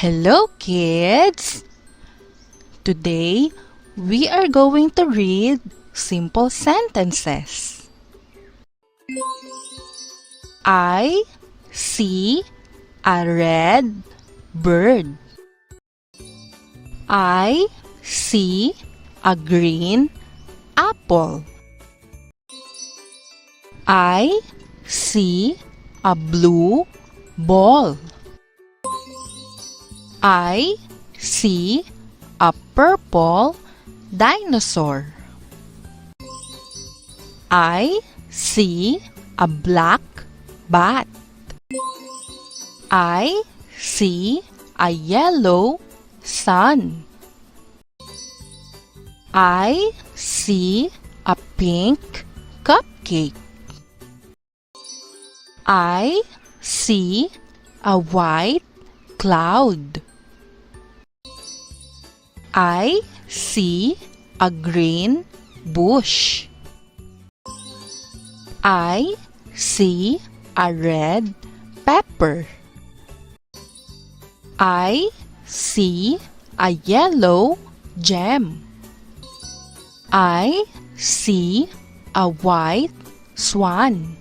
Hello, kids! Today, we are going to read simple sentences. I see a red bird. I see a green apple. I see a blue ball. I see a purple dinosaur. I see a black bat. I see a yellow sun. I see a pink cupcake. I see a white cloud. I see a green bush. I see a red pepper. I see a yellow gem. I see a white swan.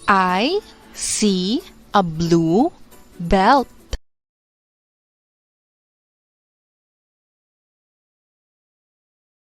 I see a blue belt.